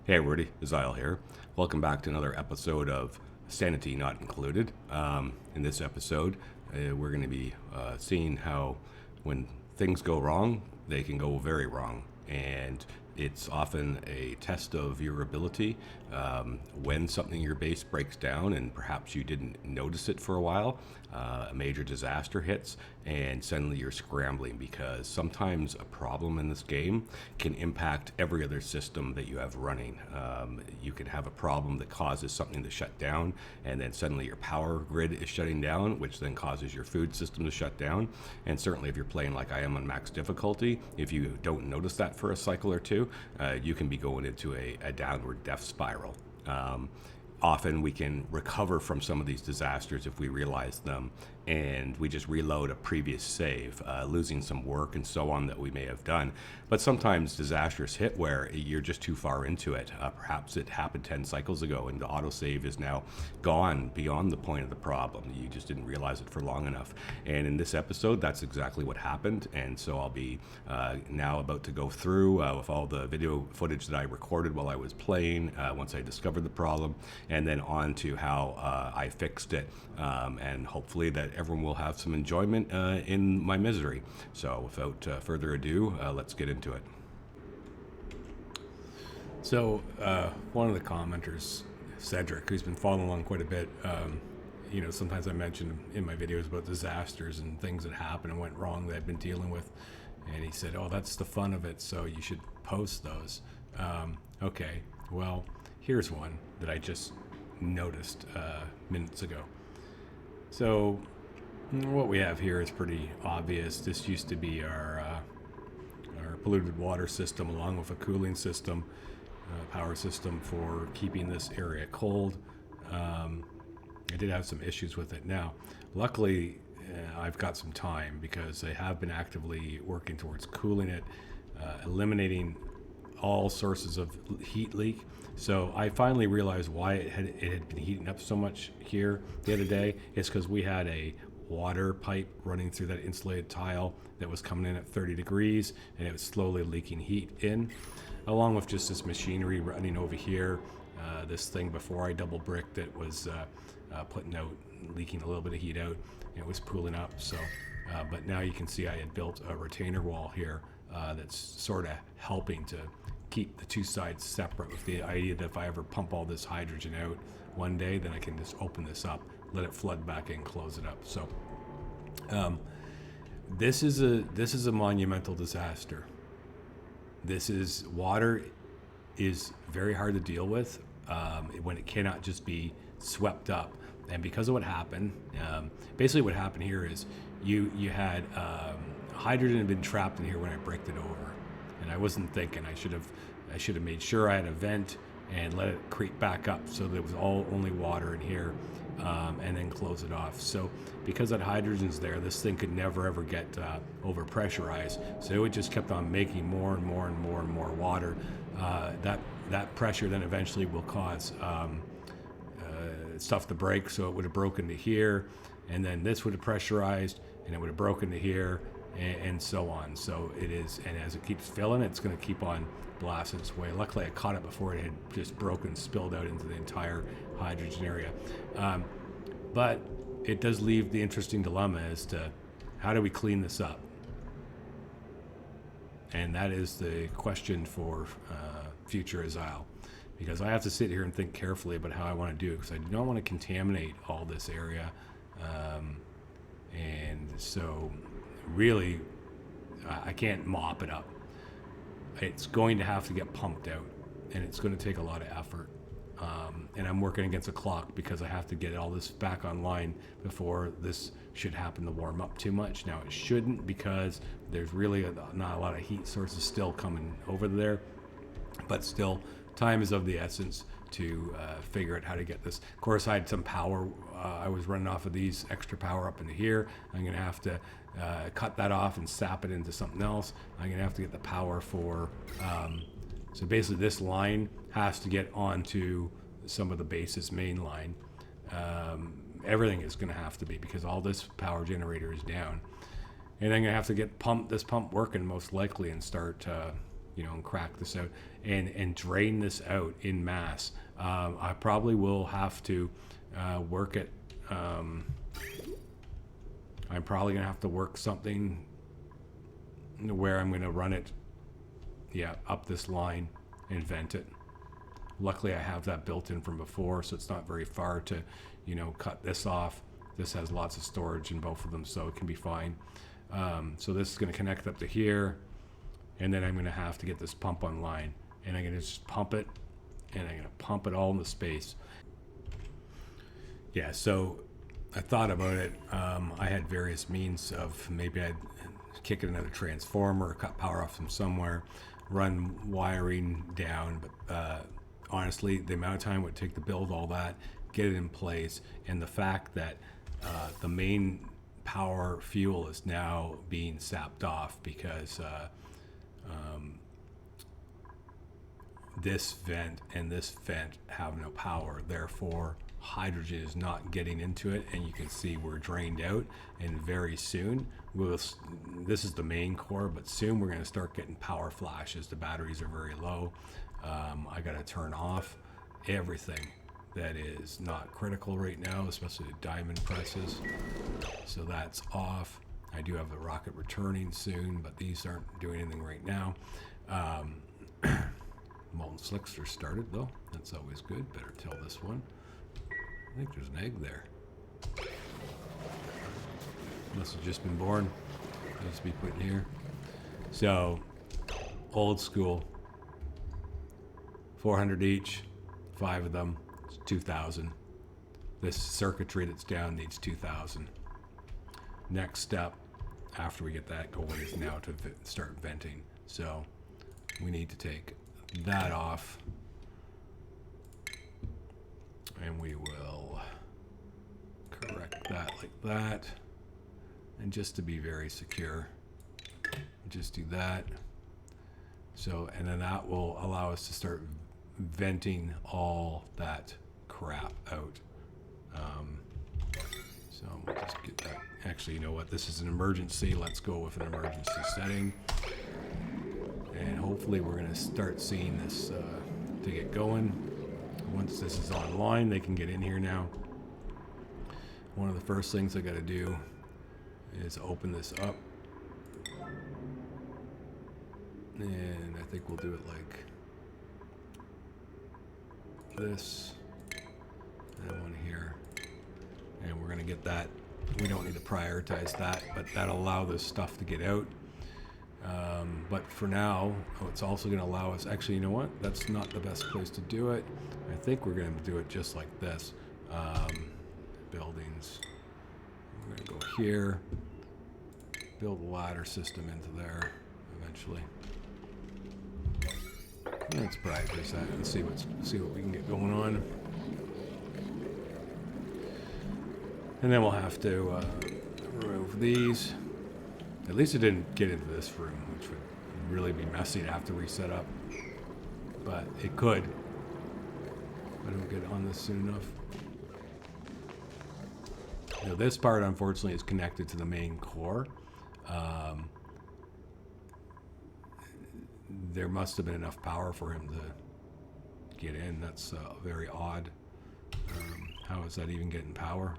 Hey everybody, Zyle here. Welcome back to another episode of Sanity Not Included. In this episode, we're going to be seeing how when things go wrong, they can go very wrong. And it's often a test of your ability when something in your base breaks down and perhaps you didn't notice it for a while. A major disaster hits, and suddenly you're scrambling because sometimes a problem in this game can impact every other system that you have running. You can have a problem that causes something to shut down, and then suddenly your power grid is shutting down, which then causes your food system to shut down. And certainly, if you're playing like I am on max difficulty, if you don't notice that for a cycle or two, you can be going into a downward death spiral. Often we can recover from some of these disasters if we realize them and we just reload a previous save, losing some work and so on that we may have done. But sometimes disasters hit where you're just too far into it. Perhaps it happened 10 cycles ago and the autosave is now gone beyond the point of the problem. You just didn't realize it for long enough. And in this episode, that's exactly what happened. And so I'll be now about to go through with all the video footage that I recorded while I was playing once I discovered the problem, and then on to how I fixed it, and hopefully that everyone will have some enjoyment in my misery. So without further ado, let's get into it. So one of the commenters, Cedric, who's been following along quite a bit, sometimes I mention in my videos about disasters and things that happened and went wrong that I've been dealing with. And he said, oh, that's the fun of it, so you should post those. Okay, well, here's one that I just noticed minutes ago. So what we have here is pretty obvious. This used to be our polluted water system along with a cooling system, power system for keeping this area cold. I did have some issues with it. Now, luckily, I've got some time because I have been actively working towards cooling it, eliminating all sources of heat leak. So I finally realized why it had been heating up so much here the other day. It's because we had a water pipe running through that insulated tile that was coming in at 30 degrees, and it was slowly leaking heat in, along with just this machinery running over here. This thing before I double bricked it was putting out, leaking a little bit of heat out, and it was pooling up. So, but now you can see I had built a retainer wall here that's sort of helping to keep the two sides separate, with the idea that if I ever pump all this hydrogen out one day, then I can just open this up, let it flood back in, close it up. So this is a monumental disaster. Water is very hard to deal with when it cannot just be swept up. And because of what happened, basically what happened here is you had hydrogen had been trapped in here when I bricked it over, and I wasn't thinking. I should have made sure I had a vent and let it creep back up so that it was only water in here, and then close it off. So because that hydrogen's there, this thing could never ever get over pressurized. So it just kept on making more and more and more and more water. That pressure then eventually will cause stuff to break. So it would have broken to here, and then this would have pressurized, and it would have broken to here, and so on. So it is, and as it keeps filling, it's going to keep on blasting its way. Luckily, I caught it before it had just broken, spilled out into the entire hydrogen area. But it does leave the interesting dilemma as to how do we clean this up? And that is the question for future Azile, because I have to sit here and think carefully about how I want to do it, because I do not want to contaminate all this area. And so really, I can't mop it up. It's going to have to get pumped out, and it's going to take a lot of effort. And I'm working against a clock because I have to get all this back online before this should happen to warm up too much. Now, it shouldn't, because there's really not a lot of heat sources still coming over there, but still, time is of the essence to figure out how to get this. Of course, I had some power. I was running off of these extra power up into here. I'm going to have to cut that off and sap it into something else. I'm going to have to get the power for... so basically, this line has to get onto some of the base's main line. Everything is going to have to be, because all this power generator is down. And I'm going to have to get this pump working most likely and start and crack this out and drain this out in mass. I probably will have to work it. I'm probably going to have to work something where I'm going to run it, up this line and vent it. Luckily, I have that built in from before, so it's not very far to, cut this off. This has lots of storage in both of them, so it can be fine. So this is going to connect up to here, and then I'm going to have to get this pump online, and I'm going to just pump it, and I'm going to pump it all in the space. Yeah, so I thought about it. I had various means of maybe I'd kick it another transformer, cut power off from somewhere, run wiring down, but honestly, the amount of time it would take to build all that, get it in place, and the fact that the main power fuel is now being sapped off because this vent and this vent have no power. Therefore, hydrogen is not getting into it, and you can see we're drained out. And very soon, this is the main core, but soon we're going to start getting power flashes. The batteries are very low. I got to turn off everything that is not critical right now, especially the diamond presses. So that's off. I do have the rocket returning soon, but these aren't doing anything right now. Molten slicks are started though. That's always good. Better tell this one. I think there's an egg there. Must have just been born. Needs to be put in here. So, old school. 400 each, 5 of them, it's 2,000. This circuitry that's down needs 2,000. Next step, after we get that going, is now to start venting. So we need to take that off, and we will correct that like that. And just to be very secure, just do that. So, and then that will allow us to start venting all that crap out. So we'll just get that. Actually, you know what? This is an emergency. Let's go with an emergency setting. And hopefully we're going to start seeing this to get going. Once this is online, they can get in here now. One of the first things I got to do is open this up. And I think we'll do it like this. And one here. And we're going to get that. We don't need to prioritize that, but that'll allow this stuff to get out. But for now, it's also going to allow us, actually, you know what? That's not the best place to do it. I think we're going to do it just like this. Buildings. We're going to go here. Build a ladder system into there eventually. Let's practice that and see what we can get going on. And then we'll have to remove these. At least it didn't get into this room, which would really be messy to have to reset up. But it could. If I don't get on this soon enough. Now this part, unfortunately, is connected to the main core. There must have been enough power for him to get in. That's very odd. How is that even getting power?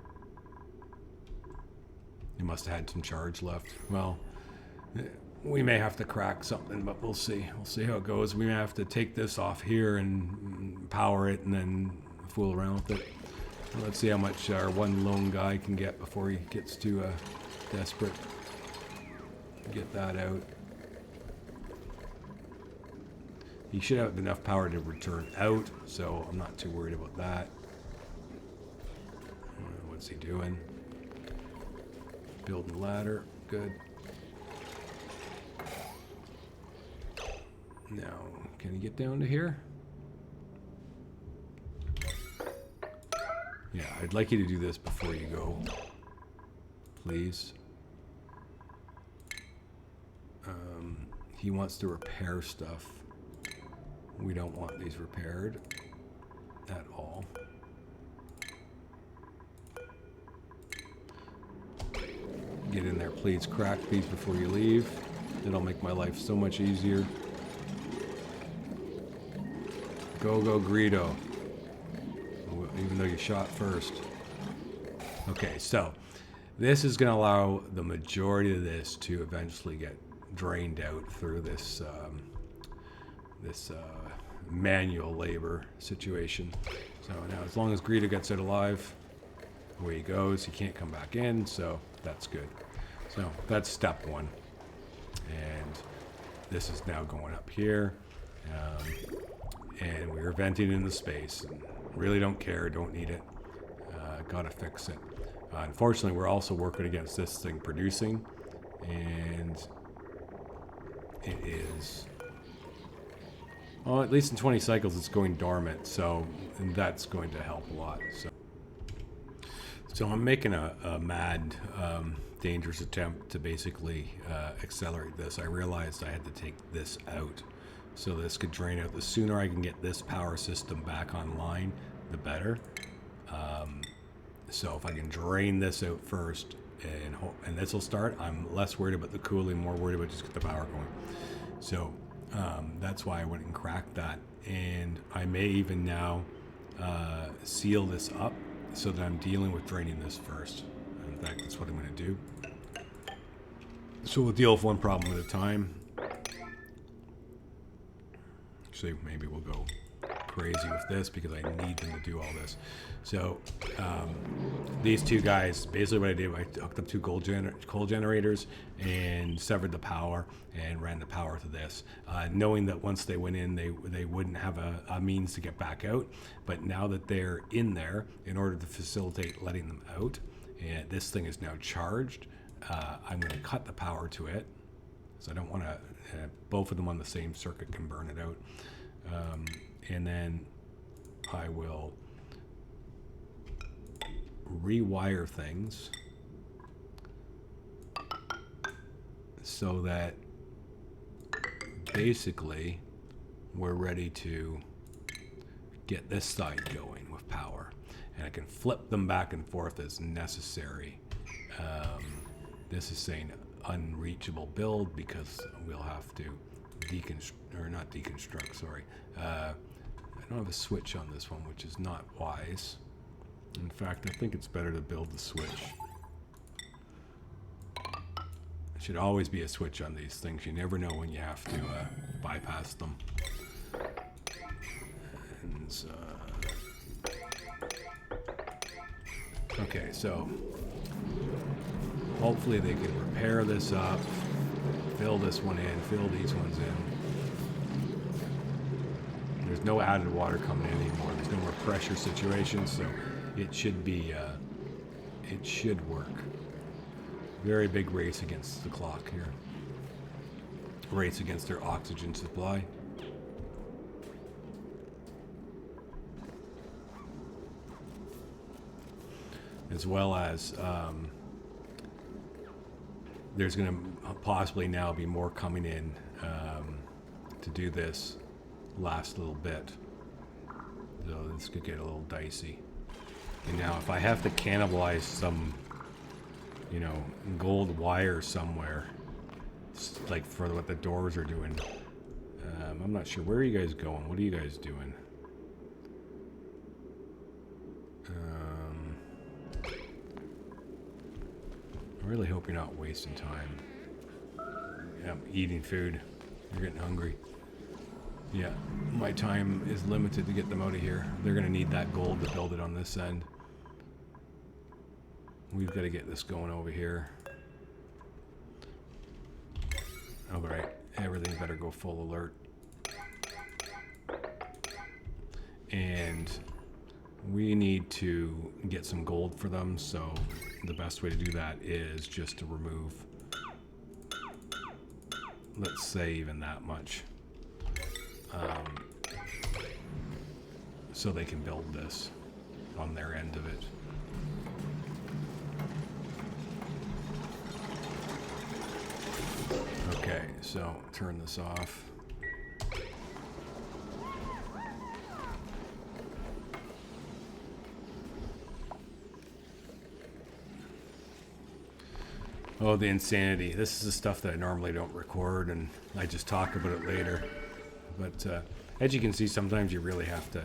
He must have had some charge left. Well, we may have to crack something, but we'll see. We'll see how it goes. We may have to take this off here and power it and then fool around with it. Let's see how much our one lone guy can get before he gets too desperate. Get that out. He should have enough power to return out, so I'm not too worried about that. What's he doing? Building ladder. Good. Now, can he get down to here? Yeah, I'd like you to do this before you go, please. He wants to repair stuff. We don't want these repaired at all. Get in there, please. Crack these before you leave. It'll make my life so much easier. Go, Greedo. Even though you shot first. Okay, so this is going to allow the majority of this to eventually get drained out through this manual labor situation. So now as long as Greedo gets out alive, away he goes. He can't come back in, so that's good. So that's step one. And this is now going up here. And we're venting in the space. And really don't care, don't need it. Gotta fix it. Unfortunately, we're also working against this thing producing. And it is... Well, at least in 20 cycles, it's going dormant, so and that's going to help a lot. So I'm making a mad, dangerous attempt to basically accelerate this. I realized I had to take this out, so this could drain out. The sooner I can get this power system back online, the better. So if I can drain this out first, and this will start, I'm less worried about the cooling, more worried about just get the power going. So. That's why I went and cracked that, and I may even now seal this up so that I'm dealing with draining this first. In fact, that's what I'm going to do. So we'll deal with one problem at a time. Actually, maybe we'll go crazy with this because I need them to do all this. So these two guys, basically what I did, I hooked up two coal generators and severed the power and ran the power to this, knowing that once they went in, they wouldn't have a means to get back out. But now that they're in there, in order to facilitate letting them out, and this thing is now charged, I'm going to cut the power to it. So I don't want to, both of them on the same circuit can burn it out. And then I will rewire things so that basically we're ready to get this side going with power, and I can flip them back and forth as necessary. This is saying unreachable build because we'll have to I don't have a switch on this one, which is not wise. In fact, I think it's better to build the switch. There should always be a switch on these things. You never know when you have to bypass them. And, okay, so hopefully they can repair this up, fill this one in, fill these ones in. There's no added water coming in anymore. There's no more pressure situations, so it should be, it should work. Very big race against the clock here. Race against their oxygen supply. As well as, there's going to possibly now be more coming in to do this last little bit. So this could get a little dicey. And now if I have to cannibalize some, you know, gold wire somewhere, like for what the doors are doing, I'm not sure. Where are you guys going? What are you guys doing? I really hope you're not wasting time. Yeah, I'm eating food. You're getting hungry. Yeah, my time is limited to get them out of here. They're going to need that gold to build it on this end. We've got to get this going over here. All right, everything better go full alert. And we need to get some gold for them, so the best way to do that is just to remove, let's say, even that much. So they can build this on their end of it. Okay, so turn this off. Oh, the insanity. This is the stuff that I normally don't record, and I just talk about it later. But as you can see, sometimes you really have to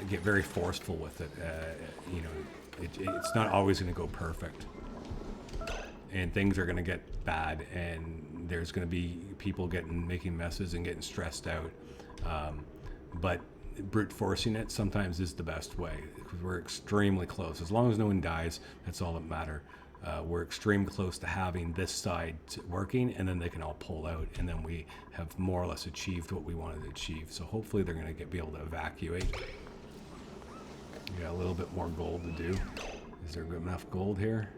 get very forceful with it. It's not always going to go perfect, and things are going to get bad, and there's going to be people making messes and getting stressed out. But brute forcing it sometimes is the best way, because we're extremely close. As long as no one dies, that's all that matters. We're extremely close to having this side working, and then they can all pull out, and then we have more or less achieved what we wanted to achieve. So hopefully they're going to be able to evacuate. We got a little bit more gold to do. Is there enough gold here?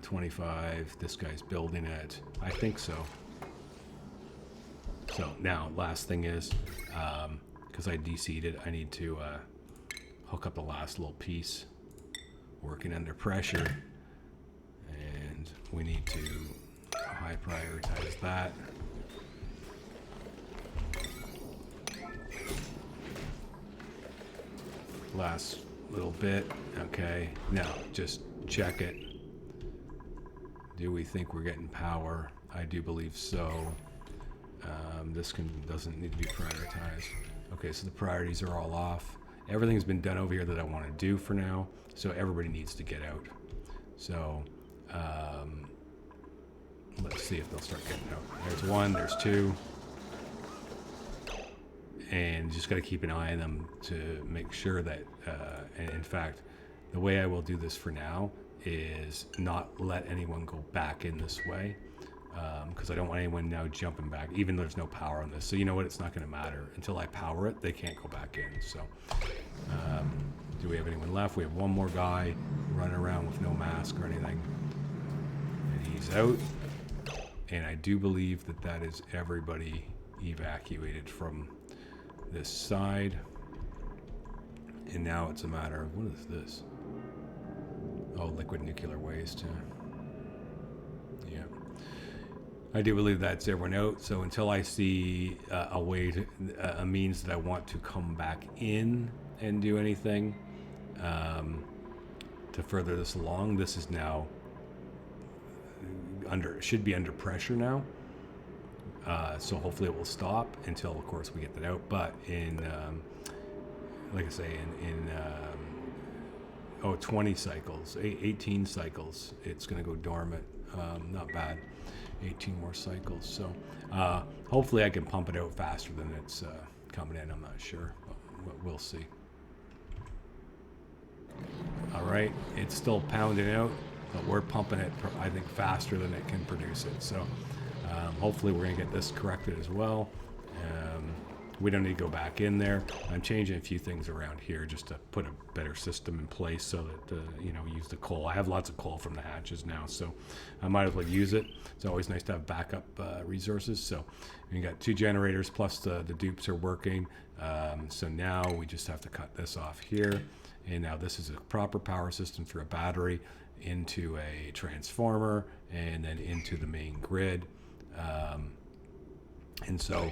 25. This guy's building it. I think so. So now, last thing is, because I de-seeded, I need to hook up the last little piece. Working under pressure, and we need to high prioritize that. Last little bit. Okay, now just check it. Do we think we're getting power? I do believe so. This doesn't need to be prioritized. Okay, so the priorities are all off. Everything's been done over here that I want to do for now, so everybody needs to get out. So let's see if they'll start getting out. There's one, there's two, and just got to keep an eye on them to make sure that, and in fact, the way I will do this for now is not let anyone go back in this way, because I don't want anyone now jumping back, even though there's no power on this. So you know what, it's not going to matter. Until I power it, they can't go back in. So do we have anyone left? We have one more guy running around with no mask or anything, and he's out. And I do believe that is everybody evacuated from this side. And now it's a matter of, what is this? Oh, liquid nuclear waste. Yeah. I do believe that's everyone out. So until I see a way to, a means that I want to come back in and do anything to further this along, this is now should be under pressure now. So hopefully it will stop until, of course, we get that out. But in, like I say, in 20 cycles, 18 cycles, it's going to go dormant. Not bad. 18 more cycles. So hopefully I can pump it out faster than it's coming in. I'm not sure, but we'll see. All right, it's still pounding out, but we're pumping it, I think, faster than it can produce it. So hopefully we're going to get this corrected as well. We don't need to go back in there. I'm changing a few things around here just to put a better system in place so that, use the coal. I have lots of coal from the hatches now, so I might as well use it. It's always nice to have backup resources. So we got 2 generators plus the dupes are working. So now we just have to cut this off here. And now this is a proper power system through a battery into a transformer and then into the main grid. And so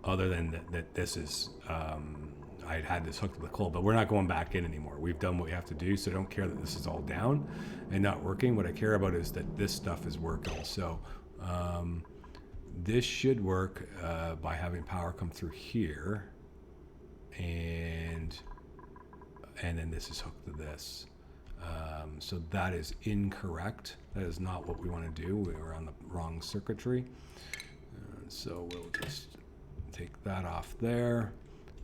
other than that this is, I had this hooked to the coal, but we're not going back in anymore. We've done what we have to do, so I don't care that this is all down and not working. What I care about is that this stuff is working. So this should work by having power come through here, and then this is hooked to this. So that is incorrect. That is not what we want to do. We were on the wrong circuitry. So we'll just take that off there,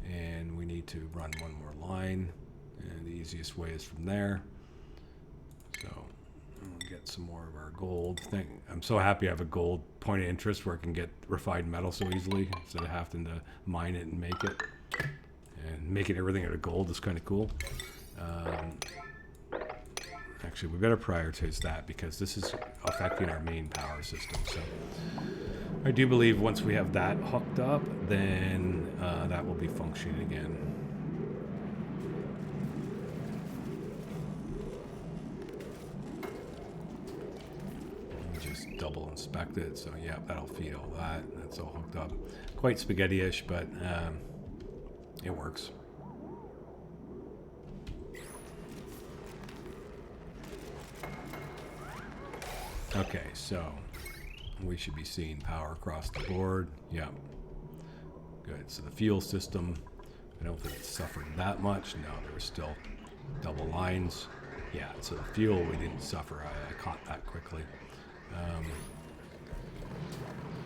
and we need to run one more line, and the easiest way is from there. So we'll get some more of our gold thing. I'm so happy I have a gold point of interest where I can get refined metal so easily instead of having to mine it and make it. And making everything out of gold is kind of cool. Actually, we better prioritize that because this is affecting our main power system. So I do believe once we have that hooked up, then that will be functioning again. Just double inspect it. So yeah, that'll feed all that. That's all hooked up. Quite spaghetti-ish, but it works. Okay, so we should be seeing power across the board. Yeah, good. So the fuel system, I don't think it suffered that much. No, there were still double lines. Yeah, so the fuel we didn't suffer. I caught that quickly.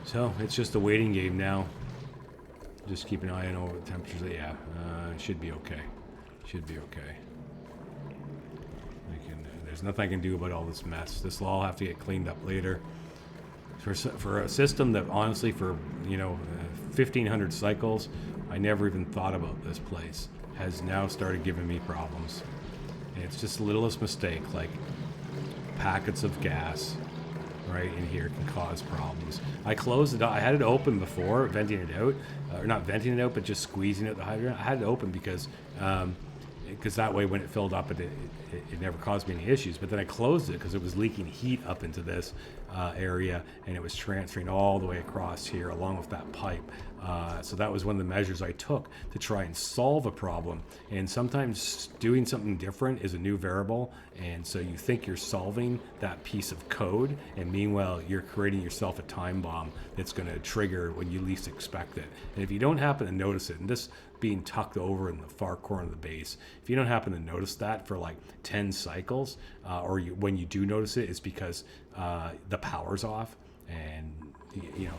So it's just a waiting game now. Just keep an eye on what the temperatures. Yeah, it should be okay. Should be okay. There's nothing I can do about all this mess. This will all have to get cleaned up later. For a system that honestly, for 1,500 cycles, I never even thought about this place, has now started giving me problems. And it's just the littlest mistake, like packets of gas right in here can cause problems. I closed it. I had it open before, venting it out, or not venting it out, but just squeezing out the hydrant. I had it open because that way when it filled up, it never caused me any issues. But then I closed it because it was leaking heat up into this area, and it was transferring all the way across here along with that pipe. So that was one of the measures I took to try and solve a problem. And sometimes doing something different is a new variable, and so you think you're solving that piece of code, and meanwhile you're creating yourself a time bomb that's going to trigger when you least expect it. And if you don't happen to notice it, and this being tucked over in the far corner of the base, if you don't happen to notice that for like 10 cycles, when you do notice it, it's because the power's off. And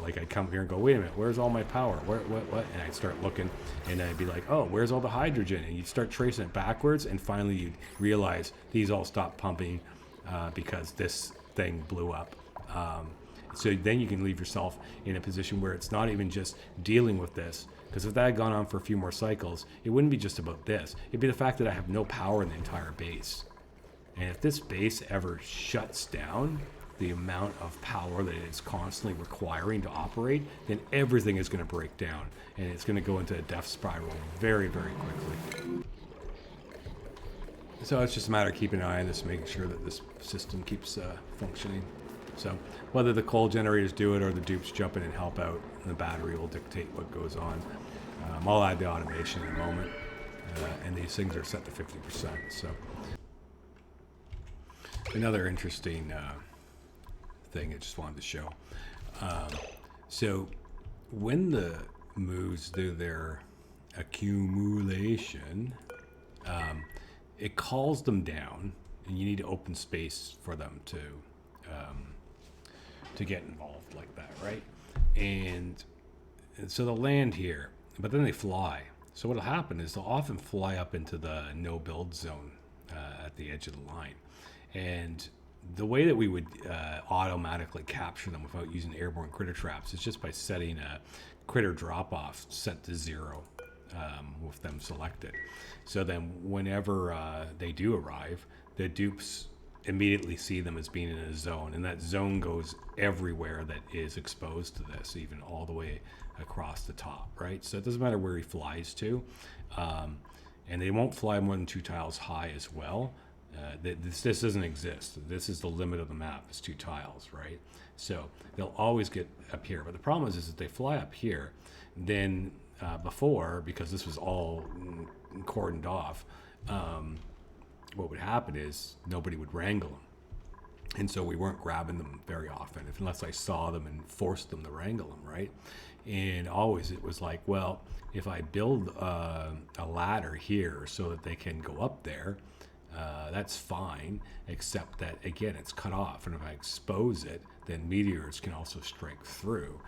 like I'd come here and go, wait a minute, where's all my power? What? And I'd start looking, and I'd be like, oh, where's all the hydrogen? And you'd start tracing it backwards, and finally you'd realize these all stopped pumping because this thing blew up. So then you can leave yourself in a position where it's not even just dealing with this. Because if that had gone on for a few more cycles, it wouldn't be just about this. It'd be the fact that I have no power in the entire base. And if this base ever shuts down, the amount of power that it's constantly requiring to operate, then everything is going to break down. And it's going to go into a death spiral very, very quickly. So it's just a matter of keeping an eye on this, making sure that this system keeps functioning. So whether the coal generators do it or the dupes jump in and help out, the battery will dictate what goes on. I'll add the automation in a moment. And these things are set to 50%. So another interesting thing I just wanted to show. So when the moves do their accumulation, it calls them down, and you need to open space for them to get involved like that, right? And so they'll land here, but then they fly. So what'll happen is they'll often fly up into the no build zone at the edge of the line. And the way that we would automatically capture them without using airborne critter traps is just by setting a critter drop off set to 0 with them selected. So then whenever they do arrive, the dupes immediately see them as being in a zone, and that zone goes everywhere that is exposed to this, even all the way across the top, right? So it doesn't matter where he flies to, and they won't fly more than 2 tiles high as well. This doesn't exist. This is the limit of the map, is 2 tiles, right? So they'll always get up here. But the problem is if they fly up here, then before, because this was all cordoned off, what would happen is nobody would wrangle them. And so we weren't grabbing them very often, unless I saw them and forced them to wrangle them, right? And always it was like, well, if I build a ladder here so that they can go up there, that's fine, except that, again, it's cut off. And if I expose it, then meteors can also strike through.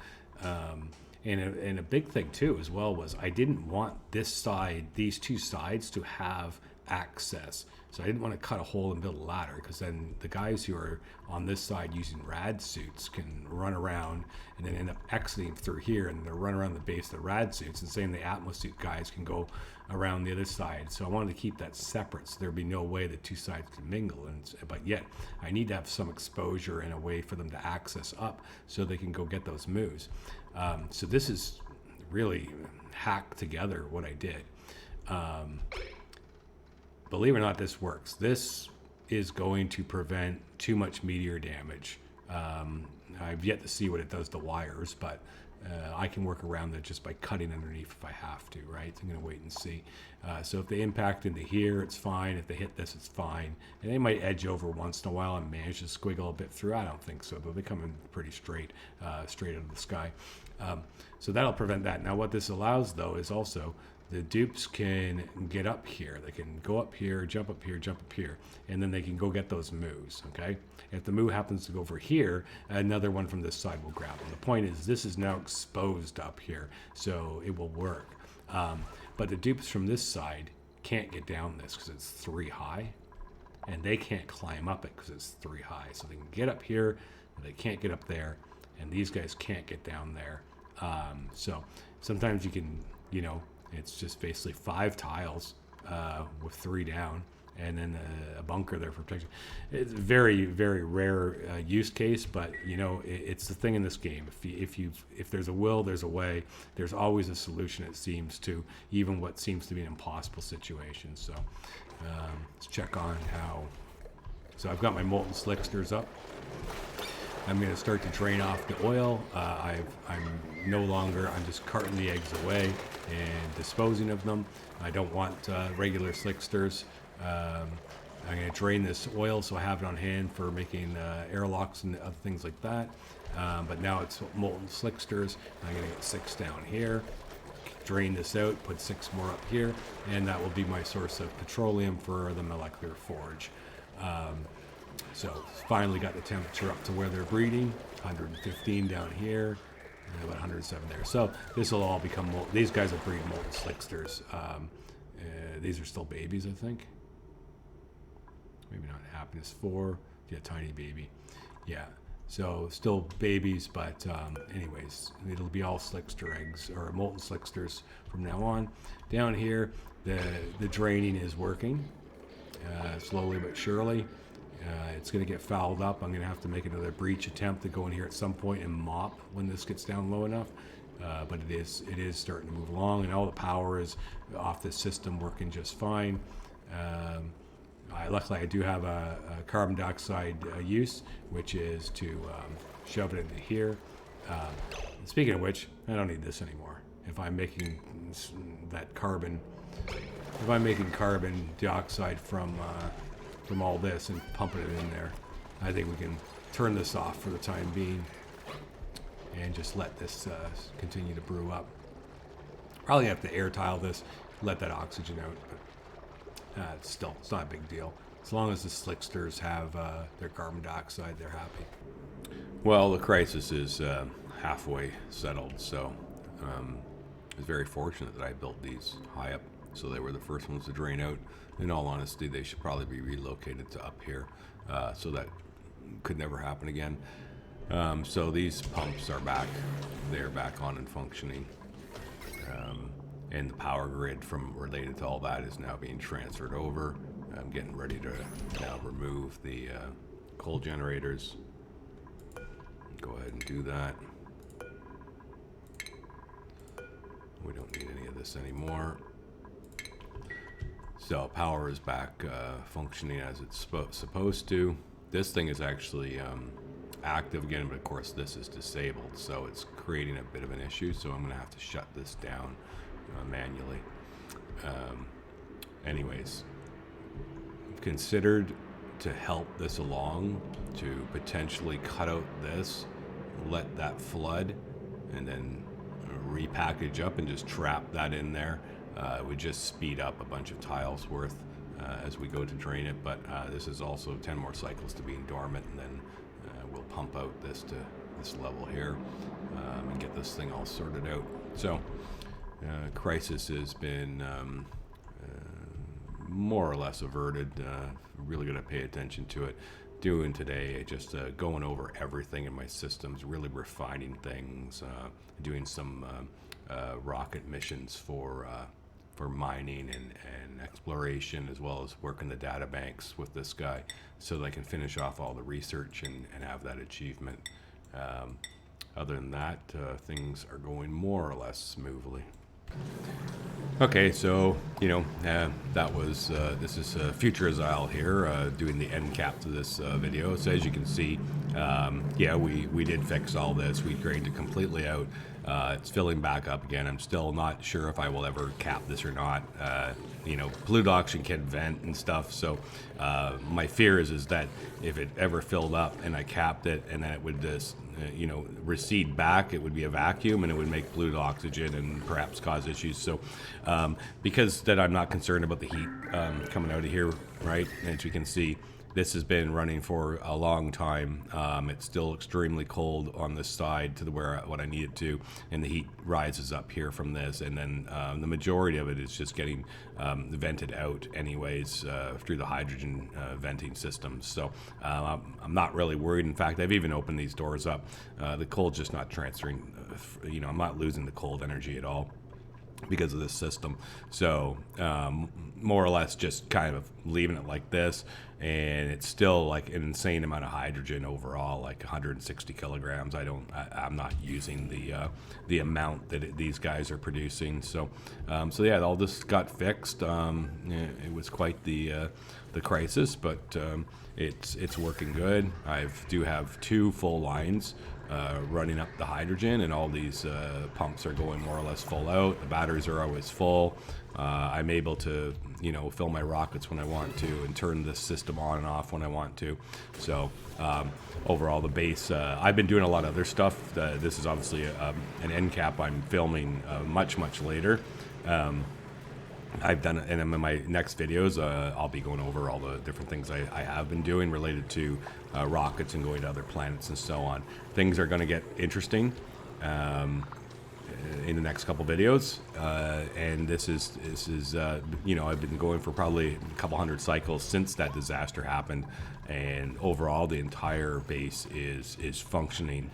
And a big thing, too, as well, was I didn't want these 2 sides to have access. So I didn't want to cut a hole and build a ladder, because then the guys who are on this side using rad suits can run around and then end up exiting through here, and they'll run around the base of the rad suits, and same the atmosuit guys can go around the other side. So I wanted to keep that separate, so there'd be no way the 2 sides could mingle. But yet I need to have some exposure and a way for them to access up so they can go get those moves. So this is really hacked together what I did. Believe it or not, this works. This is going to prevent too much meteor damage. I've yet to see what it does to wires, but I can work around that just by cutting underneath if I have to, right? I'm going to wait and see. So if they impact into here, it's fine. If they hit this, it's fine. And they might edge over once in a while and manage to squiggle a bit through. I don't think so, though. They come in pretty straight out of the sky. So that'll prevent that. Now, what this allows, though, is also the dupes can get up here. They can go up here, jump up here, jump up here, and then they can go get those moves, okay? If the move happens to go over here, another one from this side will grab them. The point is this is now exposed up here, so it will work. But the dupes from this side can't get down this because it's 3 high, and they can't climb up it because it's 3 high. So they can get up here, but they can't get up there, and these guys can't get down there. So sometimes you can, you know, it's just basically 5 tiles with 3 down, and then a bunker there for protection. It's a very, very rare use case, but you know, it's the thing in this game. If there's a will, there's a way. There's always a solution, it seems, to even what seems to be an impossible situation. So let's check on how. So I've got my molten slicksters up. I'm going to start to drain off the oil. I'm just carting the eggs away and disposing of them. I don't want regular slicksters. I'm going to drain this oil so I have it on hand for making airlocks and other things like that. But now it's molten slicksters. I'm going to get 6 down here, drain this out, put 6 more up here, and that will be my source of petroleum for the molecular forge. So finally got the temperature up to where they're breeding, 115 down here, and about 107 there. So this will all become, these guys will breed molten slicksters. These are still babies, I think. Maybe not happiness 4, yeah, tiny baby. Yeah, so still babies, but anyways, it'll be all slickster eggs, or molten slicksters from now on. Down here, the draining is working, slowly but surely. It's going to get fouled up. I'm going to have to make another breach attempt to go in here at some point and mop when this gets down low enough. But it is starting to move along, and all the power is off this system working just fine. Luckily, I do have a carbon dioxide use, which is to shove it into here. Speaking of which, I don't need this anymore. If I'm making carbon dioxide from all this and pumping it in there, I think we can turn this off for the time being and just let this continue to brew up. Probably have to air tile this, let that oxygen out, but it's not a big deal. As long as the slicksters have their carbon dioxide, they're happy. Well, the crisis is halfway settled, so I was very fortunate that I built these high up, so they were the first ones to drain out. In all honesty, they should probably be relocated to up here, so that could never happen again. So these pumps are back. They're back on and functioning. And the power grid from related to all that is now being transferred over. I'm getting ready to now remove the coal generators. Go ahead and do that. We don't need any of this anymore. So power is back functioning as it's supposed to. This thing is actually active again, but of course this is disabled, so it's creating a bit of an issue. So I'm going to have to shut this down manually. Anyways, I've considered to help this along to potentially cut out this, let that flood, and then repackage up and just trap that in there. It would just speed up a bunch of tiles worth as we go to drain it, but this is also 10 more cycles to being dormant, and then we'll pump out this to this level here and get this thing all sorted out. So crisis has been more or less averted. Really going to pay attention to it. Doing today, just going over everything in my systems, really refining things, doing some rocket missions for mining and exploration, as well as working the data banks with this guy, so that I can finish off all the research and have that achievement. Other than that, things are going more or less smoothly. Okay, so that was this is Future Azile here, doing the end cap to this video. So as you can see, Yeah, we did fix all this. We drained it completely out. It's filling back up again. I'm still not sure if I will ever cap this or not. Blue auction can vent and stuff. So my fear is that if it ever filled up and I capped it and then it would just recede back, it would be a vacuum and it would make blue oxygen and perhaps cause issues. So because that I'm not concerned about the heat coming out of here, right? As you can see, this has been running for a long time. It's still extremely cold on this side to what I need it to, and the heat rises up here from this, and then the majority of it is just getting vented out anyways through the hydrogen venting systems. So I'm not really worried. In fact, I've even opened these doors up. The cold's just not transferring. I'm not losing the cold energy at all because of this system. So more or less just kind of leaving it like this, and it's still like an insane amount of hydrogen overall, like 160 kilograms. I'm not using the amount that these guys are producing. So yeah, all this got fixed. It was quite the crisis, but it's working good. I do have 2 full lines running up the hydrogen, and all these pumps are going more or less full out. The batteries are always full. I'm able to, fill my rockets when I want to and turn this system on and off when I want to. So overall, the base, I've been doing a lot of other stuff. This is obviously an end cap I'm filming much later. I've done it, and in my next videos, I'll be going over all the different things I have been doing related to rockets and going to other planets and so on. Things are going to get interesting in the next couple videos, and this is I've been going for probably a couple hundred cycles since that disaster happened, and overall the entire base is functioning.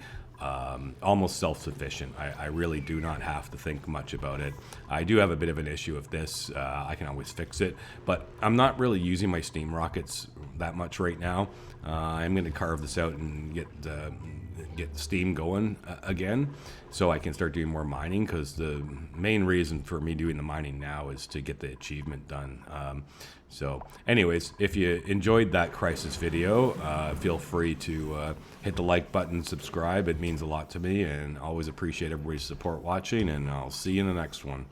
Almost self-sufficient. I really do not have to think much about it. I do have a bit of an issue with this. I can always fix it, but I'm not really using my steam rockets that much right now. I'm going to carve this out and get steam going again, so I can start doing more mining, because the main reason for me doing the mining now is to get the achievement done. So anyways, if you enjoyed that crisis video, feel free to hit the like button, subscribe. It means a lot to me, and always appreciate everybody's support watching, and I'll see you in the next one.